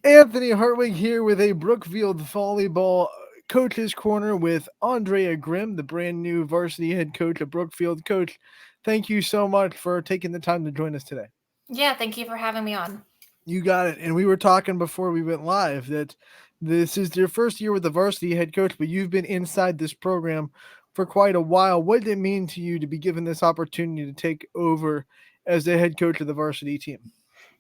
Anthony Hartwig here with a Brookfield Volleyball Coaches Corner with Andrea Grimm, the brand new varsity head coach of Brookfield. Coach, thank you so much for taking the time to join us today. Yeah, thank you for having me on. You got it. And we were talking before we went live that this is your first year with the varsity head coach, but you've been inside this program for quite a while. What did it mean to you to be given this opportunity to take over as the head coach of the varsity team?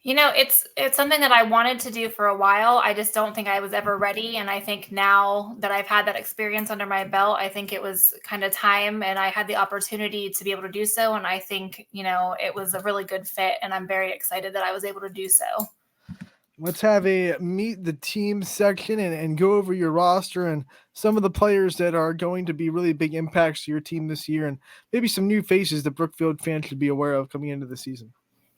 It's something that I wanted to do for a while. I just don't think I was ever ready. And I think now that I've had that experience under my belt, I think it was kind of time and I had the opportunity to be able to do so. And I think, it was a really good fit. And I'm very excited that I was able to do so. Let's have a meet the team section and go over your roster and some of the players that are going to be really big impacts to your team this year and maybe some new faces that Brookfield fans should be aware of coming into the season.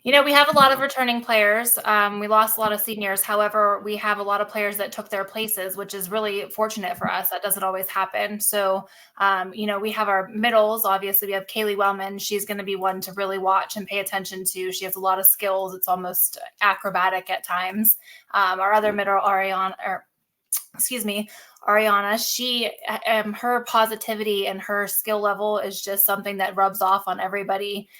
We have a lot of returning players. We lost a lot of seniors. However, we have a lot of players that took their places, which is really fortunate for us. That doesn't always happen. So, we have our middles. Obviously, we have Kaylee Wellman. She's going to be one to really watch and pay attention to. She has a lot of skills. It's almost acrobatic at times. Our other middle, Ariana, she, her positivity and her skill level is just something that rubs off on everybody.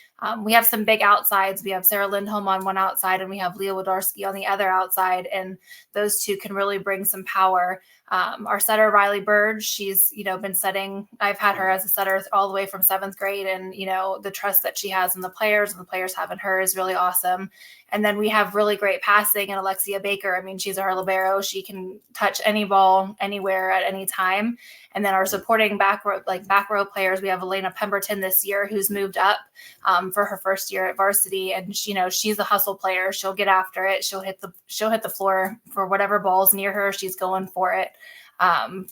We have some big outsides. We have Sarah Lindholm on one outside and we have Leah Wodarski on the other outside. And those two can really bring some power. Our setter, Riley Bird, she's, been setting, I've had her as a setter all the way from 7th grade. And, the trust that she has in the players and the players have in her is really awesome. And then we have really great passing and Alexia Baker. I mean, she's our libero. She can touch any ball anywhere at any time. And then our supporting back row players, we have Elena Pemberton this year who's moved up for her first year at varsity. And she's a hustle player. She'll get after it. She'll hit the floor for whatever ball's near her. She's going for it.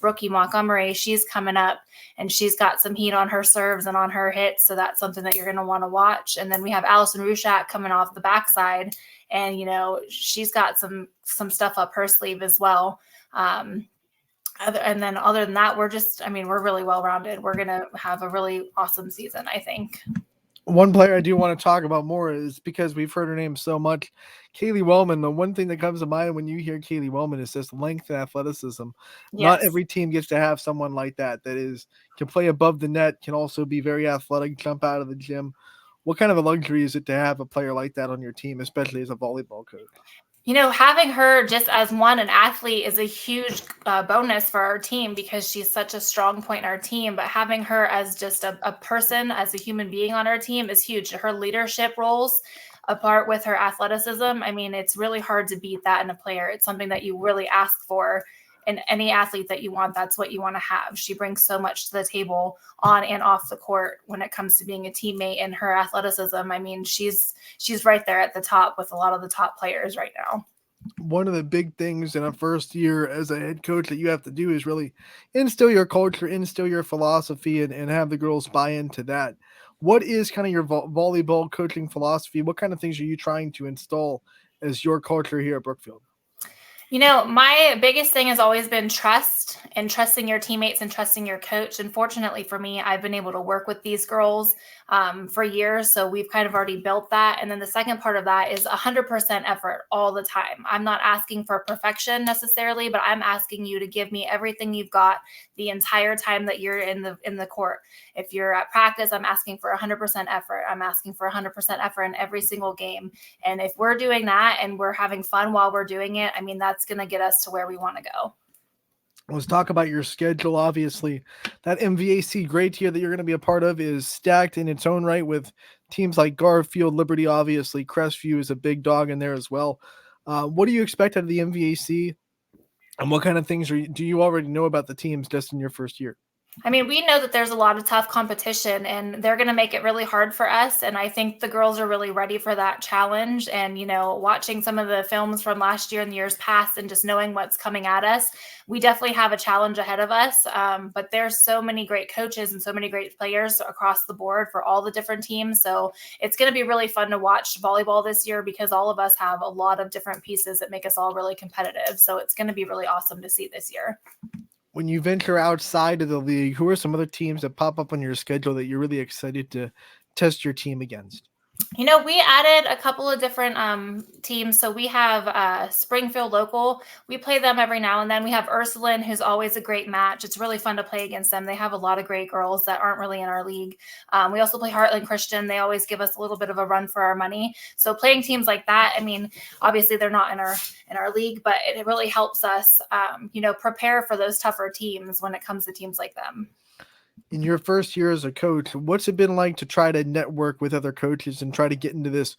Brookie Montgomery, she's coming up and she's got some heat on her serves and on her hits. So that's something that you're going to want to watch. And then we have Allison Rushak coming off the backside and, she's got some stuff up her sleeve as well. Other than that, we're really well-rounded. We're going to have a really awesome season, I think. One player I do want to talk about more is because we've heard her name so much, Kaylee Wellman. The one thing that comes to mind when you hear Kaylee Wellman is just length and athleticism. Yes. Not every team gets to have someone like that can play above the net, can also be very athletic, jump out of the gym. What kind of a luxury is it to have a player like that on your team, especially as a volleyball coach? Having her just as an athlete is a huge bonus for our team because she's such a strong point in our team. But having her as just a person, as a human being on our team is huge. Her leadership roles apart with her athleticism, it's really hard to beat that in a player. It's something that you really ask for in any athlete that you want. That's what you want to have. She brings so much to the table on and off the court when it comes to being a teammate and her athleticism. She's right there at the top with a lot of the top players right now. One of the big things in a first year as a head coach that you have to do is really instill your culture, instill your philosophy, and have the girls buy into that. What is kind of your volleyball coaching philosophy? What kind of things are you trying to install as your culture here at Brookfield? My biggest thing has always been trust and trusting your teammates and trusting your coach. And fortunately for me, I've been able to work with these girls for years. So we've kind of already built that. And then the second part of that is 100% effort all the time. I'm not asking for perfection necessarily, but I'm asking you to give me everything you've got the entire time that you're in the court. If you're at practice, I'm asking for 100% effort. I'm asking for 100% effort in every single game. And if we're doing that and we're having fun while we're doing it, that's going to get us to where we want to go. Let's talk about your schedule. Obviously, that MVAC grade tier that you're going to be a part of is stacked in its own right with teams like Garfield, Liberty, obviously. Crestview is a big dog in there as well. What do you expect out of the MVAC? And what kind of things do you already know about the teams just in your first year? We know that there's a lot of tough competition and they're going to make it really hard for us. And I think the girls are really ready for that challenge. And, watching some of the films from last year and the years past and just knowing what's coming at us, we definitely have a challenge ahead of us. But there's so many great coaches and so many great players across the board for all the different teams. So it's going to be really fun to watch volleyball this year because all of us have a lot of different pieces that make us all really competitive. So it's going to be really awesome to see this year. When you venture outside of the league, who are some other teams that pop up on your schedule that you're really excited to test your team against? We added a couple of different teams. So we have Springfield local. We play them every now and then. We have Ursuline, who's always a great match. It's really fun to play against them. They have a lot of great girls that aren't really in our league. We also play Heartland Christian. They always give us a little bit of a run for our money. So playing teams like that, I mean, obviously they're not in our league, but it really helps us, prepare for those tougher teams when it comes to teams like them. In your first year as a coach, what's it been like to try to network with other coaches and try to get into this,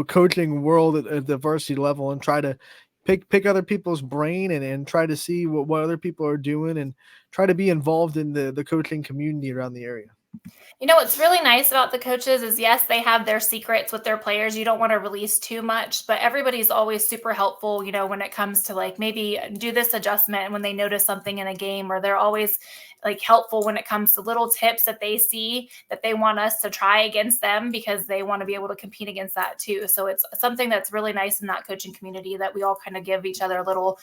coaching world at the varsity level and try to pick other people's brain and try to see what other people are doing and try to be involved in the coaching community around the area? What's really nice about the coaches is yes, they have their secrets with their players. You don't want to release too much, but everybody's always super helpful, when it comes to like maybe do this adjustment when they notice something in a game, or they're always like helpful when it comes to little tips that they see that they want us to try against them because they want to be able to compete against that too. So it's something that's really nice in that coaching community that we all kind of give each other little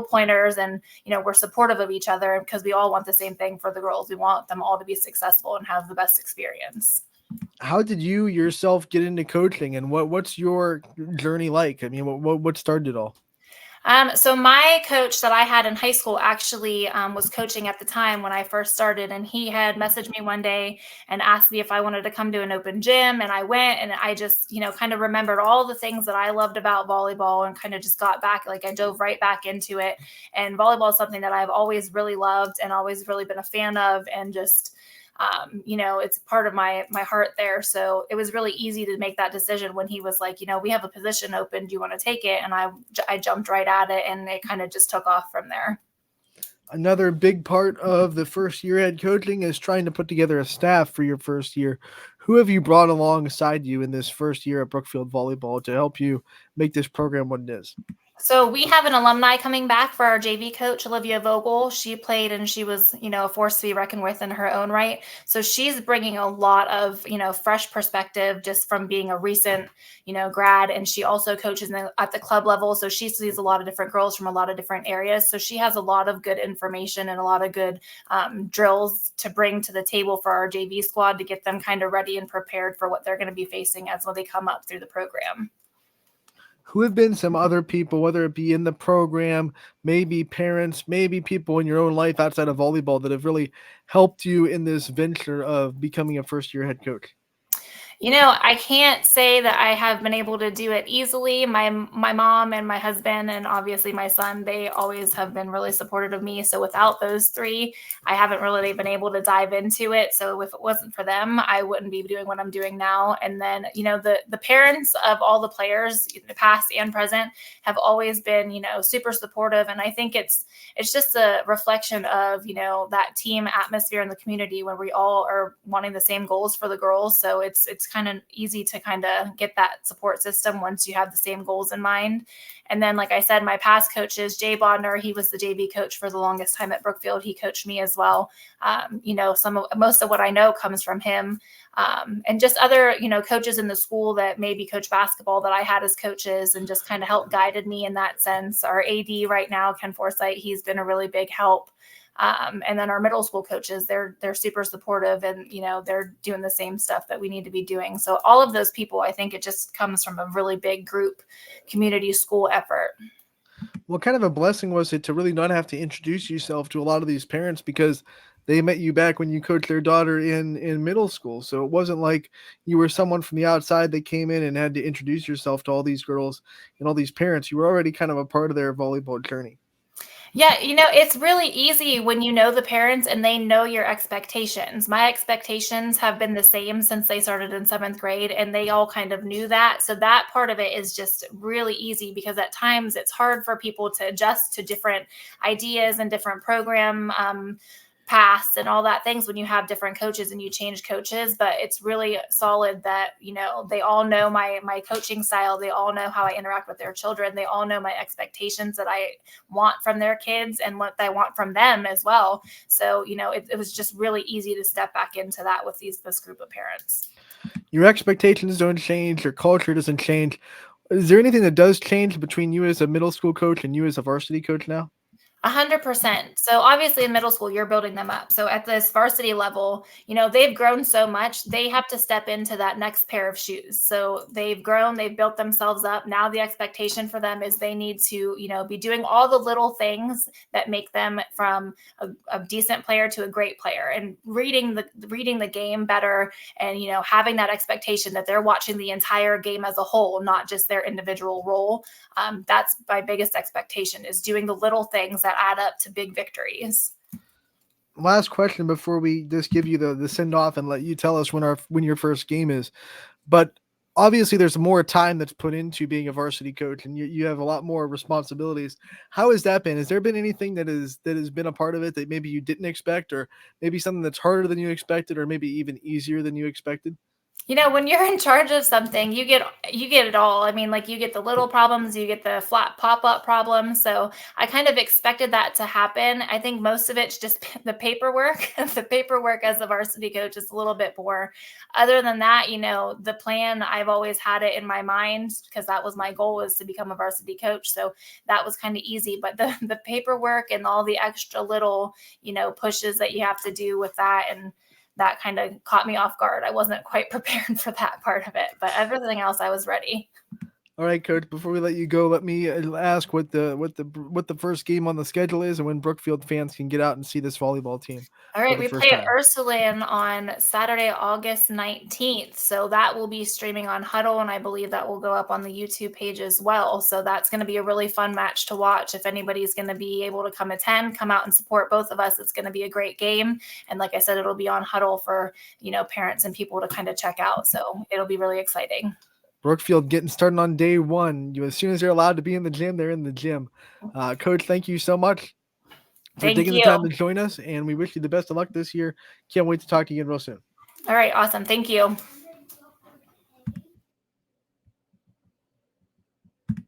pointers, and we're supportive of each other because we all want the same thing for the girls. We want them all to be successful and have the best experience. How did you yourself get into coaching, and what's your journey like? I mean, what started it all? So my coach that I had in high school actually was coaching at the time when I first started, and he had messaged me one day and asked me if I wanted to come to an open gym, and I went, and I just, kind of remembered all the things that I loved about volleyball and kind of just got back, like I dove right back into it. And volleyball is something that I've always really loved and always really been a fan of, and just it's part of my heart there. So it was really easy to make that decision when he was like, we have a position open. Do you want to take it? And I jumped right at it, and it kind of just took off from there. Another big part of the first year head coaching is trying to put together a staff for your first year. Who have you brought alongside you in this first year at Brookfield Volleyball to help you make this program what it is? So we have an alumni coming back for our JV coach, Olivia Vogel. She played, and she was, a force to be reckoned with in her own right. So she's bringing a lot of, fresh perspective just from being a recent, grad. And she also coaches at the club level. So she sees a lot of different girls from a lot of different areas. So she has a lot of good information and a lot of good drills to bring to the table for our JV squad to get them kind of ready and prepared for what they're going to be facing as when they come up through the program. Who have been some other people, whether it be in the program, maybe parents, maybe people in your own life outside of volleyball, that have really helped you in this venture of becoming a first year head coach? I can't say that I have been able to do it easily. My mom and my husband and obviously my son, they always have been really supportive of me. So without those three, I haven't really been able to dive into it. So if it wasn't for them, I wouldn't be doing what I'm doing now. And then, the parents of all the players, past and present, have always been, super supportive. And I think it's just a reflection of, that team atmosphere in the community when we all are wanting the same goals for the girls. So it's kind of easy to kind of get that support system once you have the same goals in mind. And then, like I said, my past coaches, Jay Bodner, he was the JV coach for the longest time at Brookfield. He coached me as well. Most of what I know comes from him. And just other, coaches in the school that maybe coach basketball that I had as coaches and just kind of helped guided me in that sense. Our AD right now, Ken Forsythe, he's been a really big help. And then our middle school coaches, they're super supportive, and, they're doing the same stuff that we need to be doing. So all of those people, I think it just comes from a really big group community school effort. What kind of a blessing was it to really not have to introduce yourself to a lot of these parents, because they met you back when you coached their daughter in middle school? So it wasn't like you were someone from the outside that came in and had to introduce yourself to all these girls and all these parents. You were already kind of a part of their volleyball journey. Yeah, it's really easy when you know the parents and they know your expectations. My expectations have been the same since they started in 7th grade, and they all kind of knew that. So that part of it is just really easy, because at times it's hard for people to adjust to different ideas and different program past and all that things when you have different coaches and you change coaches. But it's really solid that, they all know my coaching style. They all know how I interact with their children. They all know my expectations that I want from their kids and what I want from them as well. So, it was just really easy to step back into that with this group of parents. Your expectations don't change, your culture doesn't change. Is there anything that does change between you as a middle school coach and you as a varsity coach now? 100%. So obviously in middle school, you're building them up. So at this varsity level, they've grown so much, they have to step into that next pair of shoes. So they've grown, they've built themselves up. Now the expectation for them is they need to, be doing all the little things that make them from a decent player to a great player, and reading the game better, and having that expectation that they're watching the entire game as a whole, not just their individual role. That's my biggest expectation, is doing the little things that add up to big victories. Last question before we just give you the send off and let you tell us when your first game is. But obviously, there's more time that's put into being a varsity coach, and you have a lot more responsibilities. How has that been? Has there been anything that has been a part of it that maybe you didn't expect, or maybe something that's harder than you expected, or maybe even easier than you expected? When you're in charge of something, you get it all. I mean, like, you get the little problems, you get the flat pop-up problems. So I kind of expected that to happen. I think most of it's just the paperwork. The paperwork as a varsity coach is a little bit more. Other than that, the plan, I've always had it in my mind, because that was my goal, was to become a varsity coach. So that was kind of easy. But the paperwork and all the extra little, pushes that you have to do with that, and that kind of caught me off guard. I wasn't quite prepared for that part of it, but everything else I was ready. All right, coach. Before we let you go, let me ask what the first game on the schedule is, and when Brookfield fans can get out and see this volleyball team All for right, the we first play at time. Ursuline on Saturday, August 19th. So that will be streaming on Huddle, and I believe that will go up on the YouTube page as well. So that's going to be a really fun match to watch. If anybody's going to be able to come attend, come out and support both of us. It's going to be a great game. And like I said, it'll be on Huddle for, parents and people to kind of check out. So it'll be really exciting. Brookfield getting started on day one. As soon as they're allowed to be in the gym, they're in the gym. Coach, thank you so much for Thank taking the you. time to join us, and we wish you the best of luck this year. Can't wait to talk to you again real soon. All right, awesome. Thank you.